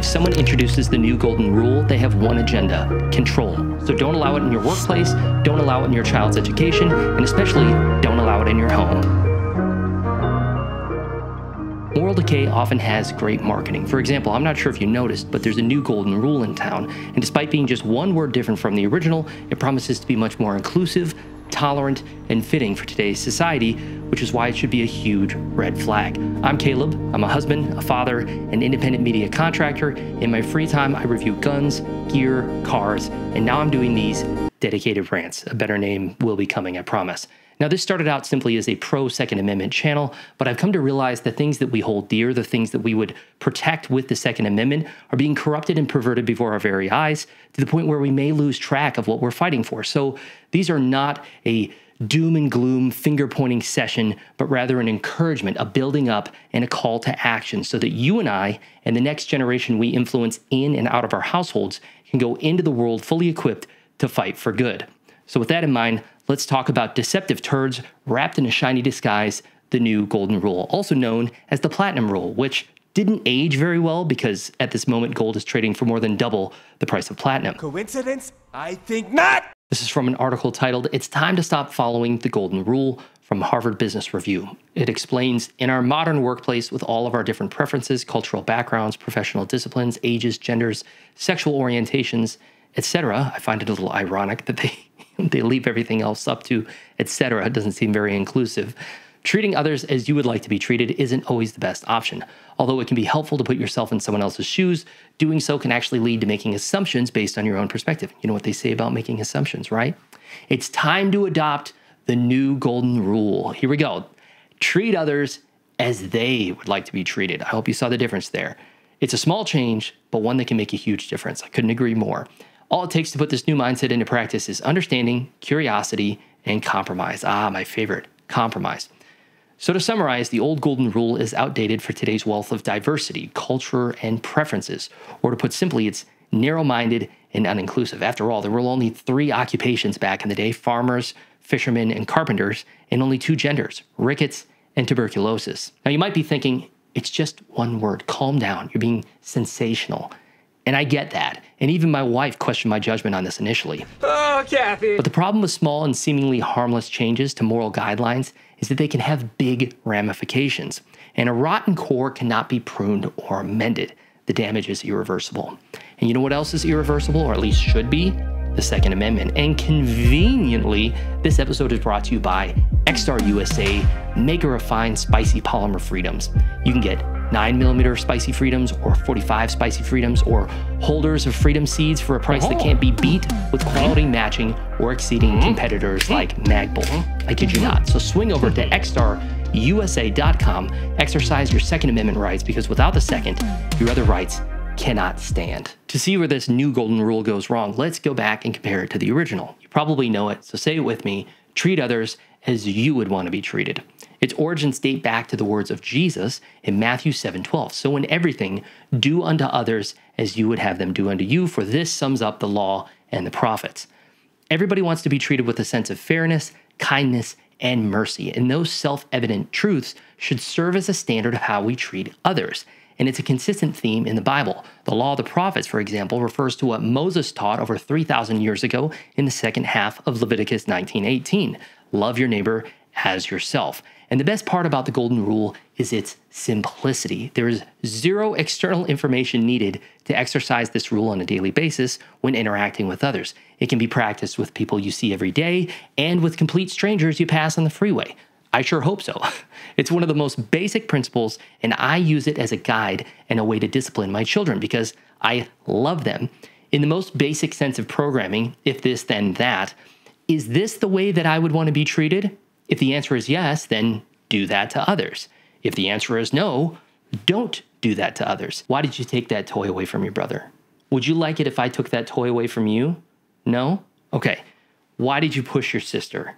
if someone introduces the new golden rule, they have one agenda: control. So don't allow it in your workplace, don't allow it in your child's education, and especially don't allow it in your home. Moral decay often has great marketing. For example, I'm not sure if you noticed, but there's a new golden rule in town, and despite being just one word different from the original, it promises to be much more inclusive, tolerant, and fitting for today's society, which is why it should be a huge red flag. I'm Caleb. I'm a husband, a father, an independent media contractor. In my free time, I review guns, gear, cars, and now I'm doing these dedicated rants. A better name will be coming, I promise. Now, this started out simply as a pro-Second Amendment channel, but I've come to realize the things that we hold dear, the things that we would protect with the Second Amendment, are being corrupted and perverted before our very eyes to the point where we may lose track of what we're fighting for. So these are not a doom and gloom finger-pointing session, but rather an encouragement, a building up, and a call to action so that you and I and the next generation we influence in and out of our households can go into the world fully equipped to fight for good. So with that in mind, let's talk about deceptive turds wrapped in a shiny disguise, the new golden rule, also known as the platinum rule, which didn't age very well because at this moment gold is trading for more than double the price of platinum. Coincidence? I think not! This is from an article titled, "It's Time to Stop Following the Golden Rule," from Harvard Business Review. It explains, in our modern workplace with all of our different preferences, cultural backgrounds, professional disciplines, ages, genders, sexual orientations, etc., I find it a little ironic that they leave everything else up to etc. It doesn't seem very inclusive. Treating others as you would like to be treated isn't always the best option. Although it can be helpful to put yourself in someone else's shoes, doing so can actually lead to making assumptions based on your own perspective. You know what they say about making assumptions, right? It's time to adopt the new golden rule. Here we go. Treat others as they would like to be treated. I hope you saw the difference there. It's a small change, but one that can make a huge difference. I couldn't agree more. All it takes to put this new mindset into practice is understanding, curiosity, and compromise. Ah, my favorite, compromise. So to summarize, the old golden rule is outdated for today's wealth of diversity, culture, and preferences. Or to put simply, it's narrow-minded and uninclusive. After all, there were only 3 occupations back in the day: farmers, fishermen, and carpenters, and only 2 genders: rickets and tuberculosis. Now you might be thinking, it's just one word, calm down, you're being sensational. And I get that. And even my wife questioned my judgment on this initially. Oh, Kathy! But the problem with small and seemingly harmless changes to moral guidelines is that they can have big ramifications. And a rotten core cannot be pruned or amended. The damage is irreversible. And you know what else is irreversible, or at least should be? The Second Amendment. And conveniently, this episode is brought to you by Extar USA, maker of fine spicy polymer freedoms. You can get 9mm spicy freedoms or 45 spicy freedoms or holders of freedom seeds for a price that can't be beat, with quality matching or exceeding competitors like Magbull. I kid you not. So swing over to extarusa.com, exercise your Second Amendment rights, because without the second, your other rights cannot stand. To see where this new golden rule goes wrong, let's go back and compare it to the original. You probably know it, so say it with me: treat others as you would want to be treated. Its origins date back to the words of Jesus in Matthew 7:12. So in everything, do unto others as you would have them do unto you, for this sums up the law and the prophets. Everybody wants to be treated with a sense of fairness, kindness, and mercy, and those self-evident truths should serve as a standard of how we treat others. And it's a consistent theme in the Bible. The law of the prophets, for example, refers to what Moses taught over 3,000 years ago in the second half of Leviticus 19:18. Love your neighbor as yourself. And the best part about the golden rule is its simplicity. There is zero external information needed to exercise this rule on a daily basis when interacting with others. It can be practiced with people you see every day and with complete strangers you pass on the freeway. I sure hope so. It's one of the most basic principles, and I use it as a guide and a way to discipline my children because I love them. In the most basic sense of programming, if this, then that, is this the way that I would want to be treated? If the answer is yes, then do that to others. If the answer is no, don't do that to others. Why did you take that toy away from your brother? Would you like it if I took that toy away from you? No? Okay. Why did you push your sister?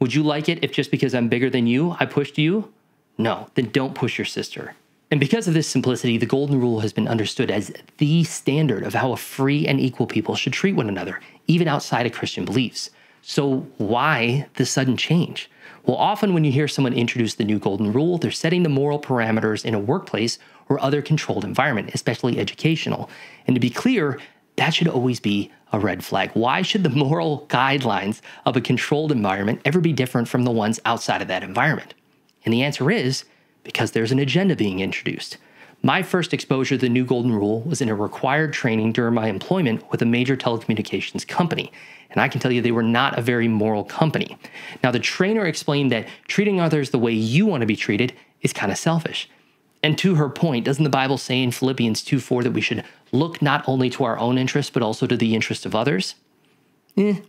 Would you like it if just because I'm bigger than you, I pushed you? No, then don't push your sister. And because of this simplicity, the golden rule has been understood as the standard of how a free and equal people should treat one another, even outside of Christian beliefs. So why the sudden change? Well, often when you hear someone introduce the new golden rule, they're setting the moral parameters in a workplace or other controlled environment, especially educational. And to be clear, that should always be a red flag. Why should the moral guidelines of a controlled environment ever be different from the ones outside of that environment? And the answer is because there's an agenda being introduced. My first exposure to the new golden rule was in a required training during my employment with a major telecommunications company. And I can tell you they were not a very moral company. Now, the trainer explained that treating others the way you want to be treated is kind of selfish. And to her point, doesn't the Bible say in Philippians 2:4 that we should look not only to our own interests, but also to the interests of others?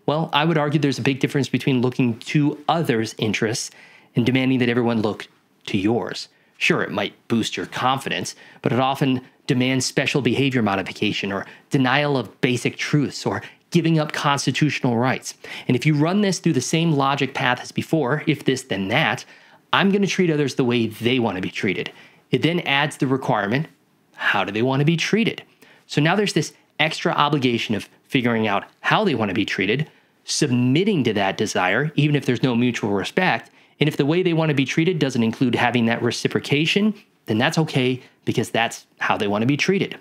Well, I would argue there's a big difference between looking to others' interests and demanding that everyone look to yours. Sure, it might boost your confidence, but it often demands special behavior modification or denial of basic truths or giving up constitutional rights. And if you run this through the same logic path as before, if this, then that, I'm going to treat others the way they want to be treated. It then adds the requirement, how do they want to be treated? So now there's this extra obligation of figuring out how they want to be treated, submitting to that desire, even if there's no mutual respect. And if the way they want to be treated doesn't include having that reciprocation, then that's okay because that's how they want to be treated.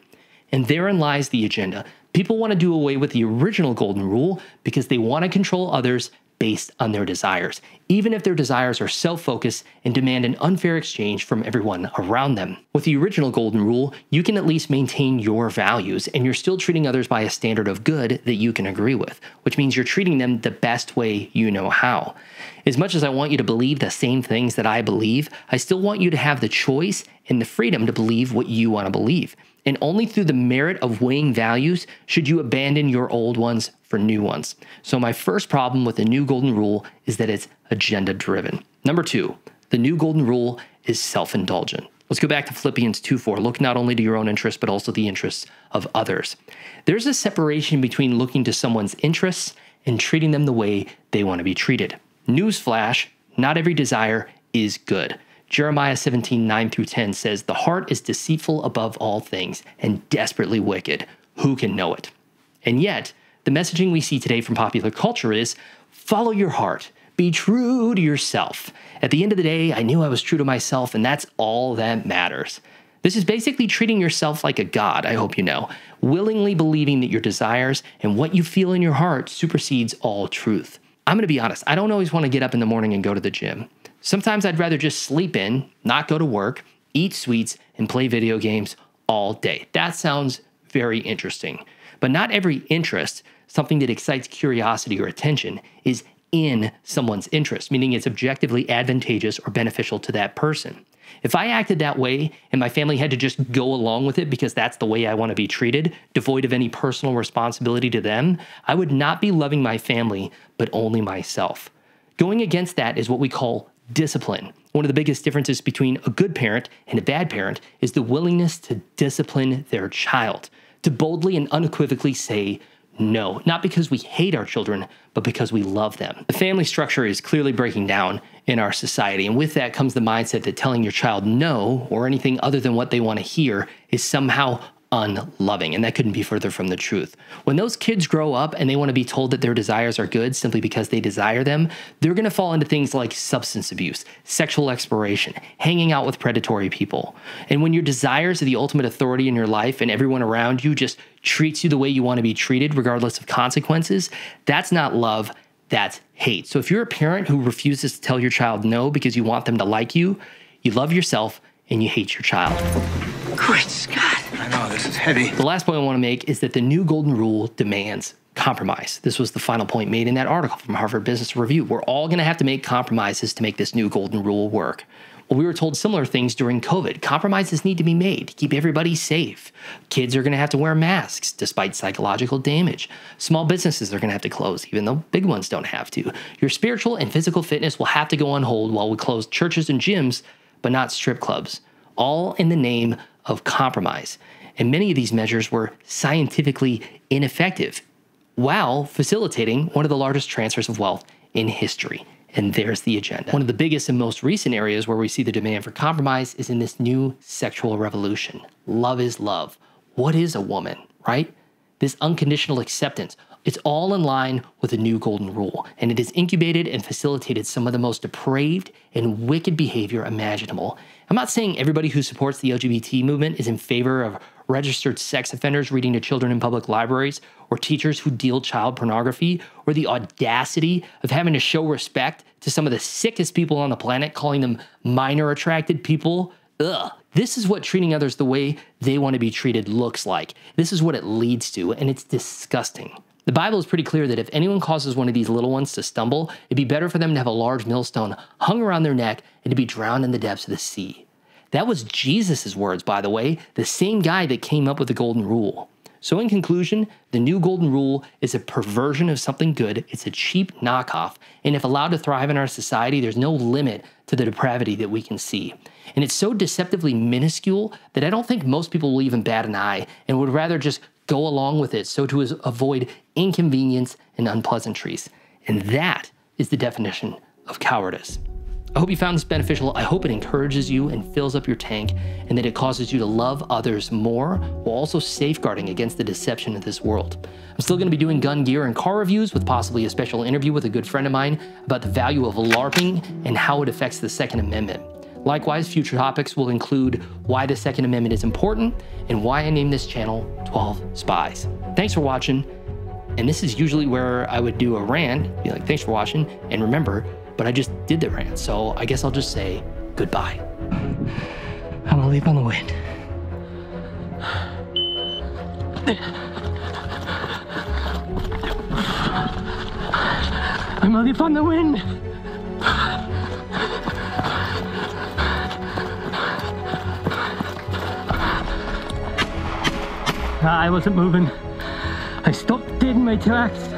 And therein lies the agenda. People want to do away with the original golden rule because they want to control others based on their desires, even if their desires are self-focused and demand an unfair exchange from everyone around them. With the original golden rule, you can at least maintain your values and you're still treating others by a standard of good that you can agree with, which means you're treating them the best way you know how. As much as I want you to believe the same things that I believe, I still want you to have the choice and the freedom to believe what you want to believe. And only through the merit of weighing values should you abandon your old ones for new ones. So my first problem with the new golden rule is that it's agenda-driven. Number two, the new golden rule is self-indulgent. Let's go back to Philippians 2:4. Look not only to your own interests, but also the interests of others. There's a separation between looking to someone's interests and treating them the way they want to be treated. Newsflash, not every desire is good. Jeremiah 17:9-10 says, the heart is deceitful above all things and desperately wicked. Who can know it? And yet, the messaging we see today from popular culture is, follow your heart, be true to yourself. At the end of the day, I knew I was true to myself, and that's all that matters. This is basically treating yourself like a god, I hope you know, willingly believing that your desires and what you feel in your heart supersedes all truth. I'm going to be honest, I don't always want to get up in the morning and go to the gym. Sometimes I'd rather just sleep in, not go to work, eat sweets, and play video games all day. That sounds very interesting. But not every interest, something that excites curiosity or attention, is in someone's interest, meaning it's objectively advantageous or beneficial to that person. If I acted that way and my family had to just go along with it because that's the way I want to be treated, devoid of any personal responsibility to them, I would not be loving my family, but only myself. Going against that is what we call discipline. One of the biggest differences between a good parent and a bad parent is the willingness to discipline their child, to boldly and unequivocally say no, not because we hate our children, but because we love them. The family structure is clearly breaking down in our society, and with that comes the mindset that telling your child no, or anything other than what they want to hear, is somehow unloving, and that couldn't be further from the truth. When those kids grow up and they want to be told that their desires are good simply because they desire them, they're going to fall into things like substance abuse, sexual exploration, hanging out with predatory people. And when your desires are the ultimate authority in your life and everyone around you just treats you the way you want to be treated regardless of consequences, that's not love, that's hate. So if you're a parent who refuses to tell your child no because you want them to like you love yourself and you hate your child. Great Scott. I know, this is heavy. The last point I want to make is that the new golden rule demands compromise. This was the final point made in that article from Harvard Business Review. We're all going to have to make compromises to make this new golden rule work. Well, we were told similar things during COVID. Compromises need to be made to keep everybody safe. Kids are going to have to wear masks despite psychological damage. Small businesses are going to have to close, even though big ones don't have to. Your spiritual and physical fitness will have to go on hold while we close churches and gyms, but not strip clubs. All in the name of compromise. And many of these measures were scientifically ineffective while facilitating one of the largest transfers of wealth in history. And there's the agenda. One of the biggest and most recent areas where we see the demand for compromise is in this new sexual revolution. Love is love. What is a woman, right? This unconditional acceptance, It's all in line with the new golden rule, and it has incubated and facilitated some of the most depraved and wicked behavior imaginable. I'm not saying everybody who supports the LGBT movement is in favor of registered sex offenders reading to children in public libraries, or teachers who deal child pornography, or the audacity of having to show respect to some of the sickest people on the planet, calling them minor attracted people. Ugh. This is what treating others the way they want to be treated looks like. This is what it leads to, and it's disgusting. The Bible is pretty clear that if anyone causes one of these little ones to stumble, it'd be better for them to have a large millstone hung around their neck and to be drowned in the depths of the sea. That was Jesus' words, by the way, the same guy that came up with the golden rule. So in conclusion, the new golden rule is a perversion of something good. It's a cheap knockoff, and if allowed to thrive in our society, there's no limit to the depravity that we can see. And it's so deceptively minuscule that I don't think most people will even bat an eye and would rather just go along with it so to avoid inconvenience and unpleasantries. And that is the definition of cowardice. I hope you found this beneficial. I hope it encourages you and fills up your tank, and that it causes you to love others more while also safeguarding against the deception of this world. I'm still going to be doing gun gear and car reviews, with possibly a special interview with a good friend of mine about the value of LARPing and how it affects the Second Amendment. Likewise, future topics will include why the Second Amendment is important and why I named this channel 12 Spies. Thanks for watching. And this is usually where I would do a rant, be like, thanks for watching, and remember, but I just did the rant, so I guess I'll just say goodbye. I'm gonna leave on the wind. I'm gonna leave on the wind. I wasn't moving. I stopped dead in my tracks.